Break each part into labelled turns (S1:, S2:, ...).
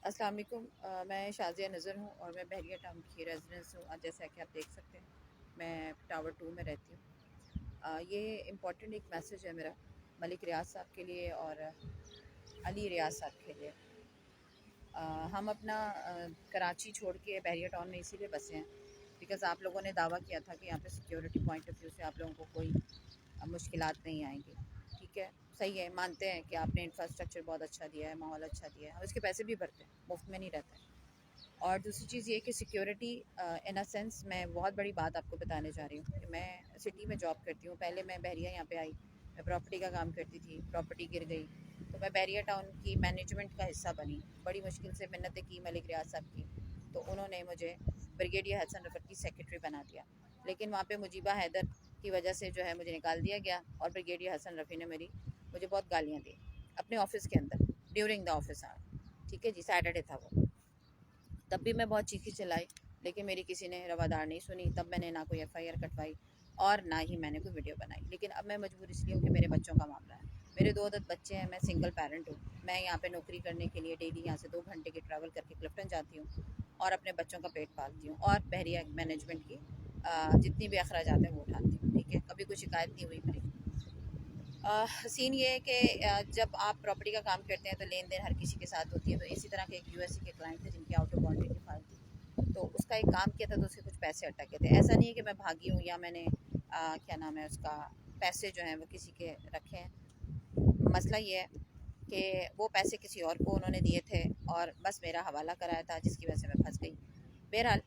S1: अस्सलाम वालेकुम। मैं शाज़िया नज़र हूँ और मैं बहरिया टाउन की रेजिडेंस हूँ। जैसा कि आप देख सकते हैं, मैं टावर 2 में रहती हूँ। ये इम्पोर्टेंट एक मैसेज है मेरा मलिक रियाज साहब के लिए और अली रियाज साहब के लिए। हम अपना कराची छोड़ के बहरिया टाउन में इसीलिए बसे हैं बिकॉज़ आप लोगों ने दावा किया था कि यहाँ पे सिक्योरिटी पॉइंट ऑफ व्यू से आप लोगों को कोई मुश्किलात नहीं आएंगी। ठीक है, सही है, मानते हैं कि आपने इंफ्रास्ट्रक्चर बहुत अच्छा दिया है, माहौल अच्छा दिया है, हम इसके पैसे भी भरते हैं, मुफ्त में नहीं रहता है। और दूसरी चीज़ ये कि सिक्योरिटी इन अ सेंस, मैं बहुत बड़ी बात आपको बताने जा रही हूँ कि मैं सिटी में जॉब करती हूँ। पहले मैं बहरिया यहाँ पे आई, मैं प्रॉपर्टी का काम करती थी, प्रॉपर्टी गिर गई तो मैं बहरिया टाउन की मैनेजमेंट का हिस्सा बनी। बड़ी मुश्किल से मिन्नतें की मलिक रियाज साहब की, तो उन्होंने मुझे ब्रिगेडियर हसन रफत की सेक्रेटरी बना दिया। लेकिन वहाँ पे मुजीबा हैदर की वजह से जो है मुझे निकाल दिया गया और ब्रिगेडियर हसन रफ़ी ने मुझे बहुत गालियाँ दी अपने ऑफिस के अंदर ड्यूरिंग द ऑफिस आवर। ठीक है जी, सैटरडे था वो। तब भी मैं बहुत चीखी चिल्लाई, लेकिन मेरी किसी ने रवादार नहीं सुनी। तब मैंने ना कोई एफआईआर कटवाई और ना ही मैंने कोई वीडियो बनाई। लेकिन अब मैं मजबूर इसलिए हूँ कि मेरे बच्चों का मामला है। मेरे 2 अदद बच्चे हैं, मैं सिंगल पेरेंट हूँ। मैं यहाँ पे नौकरी करने के लिए डेली यहाँ से 2 घंटे की ट्रैवल करके क्लिफ्टन जाती हूँ और अपने बच्चों का पेट पालती हूँ और बहरिया मैनेजमेंट की जितनी भी अखराजात हैं वो उठाती हूँ। ठीक है, कभी कोई शिकायत नहीं हुई मेरी। सीन ये है कि जब आप प्रॉपर्टी का काम करते हैं तो लेन देन हर किसी के साथ होती है। तो इसी तरह के एक यूएसए के क्लाइंट थे जिनकी आउट ऑफ बाउंड्री की फाइल थी, तो उसका एक काम किया था तो उसके कुछ पैसे अटके थे। ऐसा नहीं है कि मैं भागी हूँ या मैंने क्या नाम है उसका, पैसे जो हैं वो किसी के रखे हैं। मसला ये है कि वो पैसे किसी और को उन्होंने दिए थे और बस मेरा हवाला कराया था, जिसकी वजह से मैं फंस गई। बहरहाल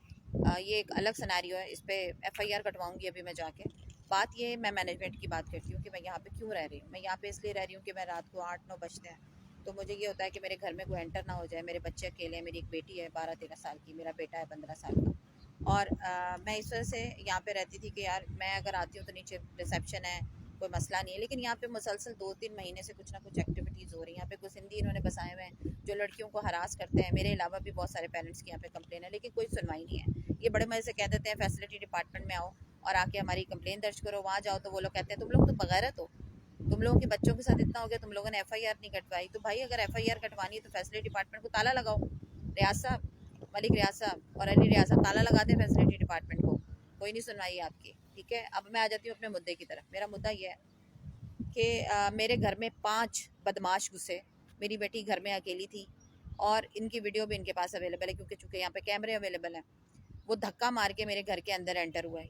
S1: ये एक अलग सिनेरियो है, इस पर एफआईआर कटवाऊंगी अभी मैं जाके। बात ये, मैं मैनेजमेंट की बात करती हूँ कि मैं यहाँ पे क्यों रह रही हूँ। मैं यहाँ पे इसलिए रह रही हूँ कि मैं रात को 8-9 बजते हैं तो मुझे ये होता है कि मेरे घर में कोई एंटर ना हो जाए। मेरे बच्चे अकेले हैं, मेरी एक बेटी है 12-13 साल की, मेरा बेटा है 15 साल का। और मैं इस वजह से यहाँ पे रहती थी कि यार मैं अगर आती हूँ तो नीचे रिसेप्शन है, कोई मसला नहीं है। लेकिन यहाँ पे मुसलसल 2-3 महीने से कुछ ना कुछ एक्टिविटीज़ हो रही हैं। यहाँ पे कुछ हिंदी इन्होंने बसाए हुए हैं जो लड़कियों को हरास करते हैं। मेरे अलावा भी बहुत सारे पेरेंट्स की यहाँ पे कंप्लेन है, लेकिन कोई सुनवाई नहीं है। ये बड़े मज़े से कह देते हैं फैसिलिटी डिपार्टमेंट में आओ और आके हमारी कंप्लेन दर्ज करो। वहाँ जाओ तो वो लोग कहते हैं तुम लोग तो बगैरत हो, तुम लोगों के बच्चों के साथ इतना हो गया, तुम लोगों ने एफआईआर नहीं कटवाई। तो भाई अगर एफआईआर कटवानी है तो फैसिलिटी डिपार्टमेंट को ताला लगाओ। रियाज साहब, मलिक रियाज साहब और अली रियाज साहब, ताला लगा दें फैसिलिटी डिपार्टमेंट को। कोई नहीं सुनवाई आपकी। ठीक है, अब मैं आ जाती हूँ अपने मुद्दे की तरफ। मेरा मुद्दा ये है कि मेरे घर में 5 बदमाश घुसे। मेरी बेटी घर में अकेली थी और इनकी वीडियो भी इनके पास अवेलेबल है क्योंकि चूँकि यहाँ पे कैमरे अवेलेबल हैं। वो धक्का मार के मेरे घर के अंदर एंटर हुआ है।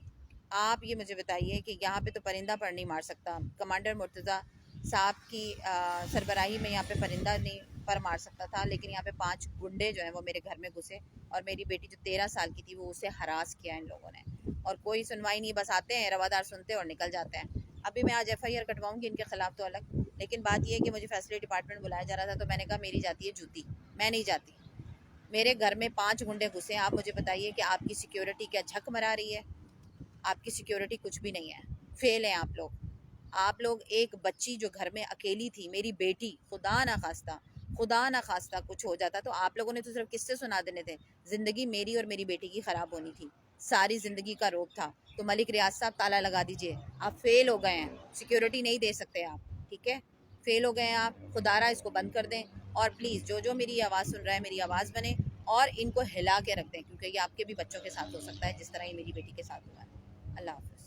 S1: आप ये मुझे बताइए कि यहाँ पे तो परिंदा पर नहीं मार सकता। कमांडर मुर्तज़ा साहब की सरबराही में यहाँ पे परिंदा नहीं पर मार सकता था, लेकिन यहाँ पे 5 गुंडे जो हैं वो मेरे घर में घुसे और मेरी बेटी जो 13 साल की थी वो उसे हरास किया इन लोगों ने। और कोई सुनवाई नहीं, बस आते हैं, रवादार सुनते हैं और निकल जाते हैं। अभी मैं आज एफआईआर कटवाऊंगी इनके खिलाफ तो अलग। लेकिन बात यह है कि मुझे फैसिलिटी डिपार्टमेंट बुलाया जा रहा था तो मैंने कहा मेरी जाती है जूती, मैं नहीं जाती। मेरे घर में 5 गुंडे घुसे हैं। आप मुझे बताइए कि आपकी सिक्योरिटी क्या झक मरा रही है? आपकी सिक्योरिटी कुछ भी नहीं है, फेल हैं आप लोग। आप लोग, एक बच्ची जो घर में अकेली थी, मेरी बेटी, खुदा ना खास्ता कुछ हो जाता तो आप लोगों ने तो सिर्फ किस्से सुना देने थे। ज़िंदगी मेरी और मेरी बेटी की ख़राब होनी थी, सारी ज़िंदगी का रोग था। तो मलिक रियाज साहब ताला लगा दीजिए, आप फेल हो गए हैं, सिक्योरिटी नहीं दे सकते आप। ठीक है, फेल हो गए हैं आप, खुदारा इसको बंद कर दें। और प्लीज़ जो जो मेरी आवाज़ सुन रहा है मेरी आवाज़ बने और इनको हिला के रख दें, क्योंकि ये आपके भी बच्चों के साथ हो सकता है जिस तरह ये मेरी बेटी के साथ हुआ है। अल्लाह हाफ़िज़।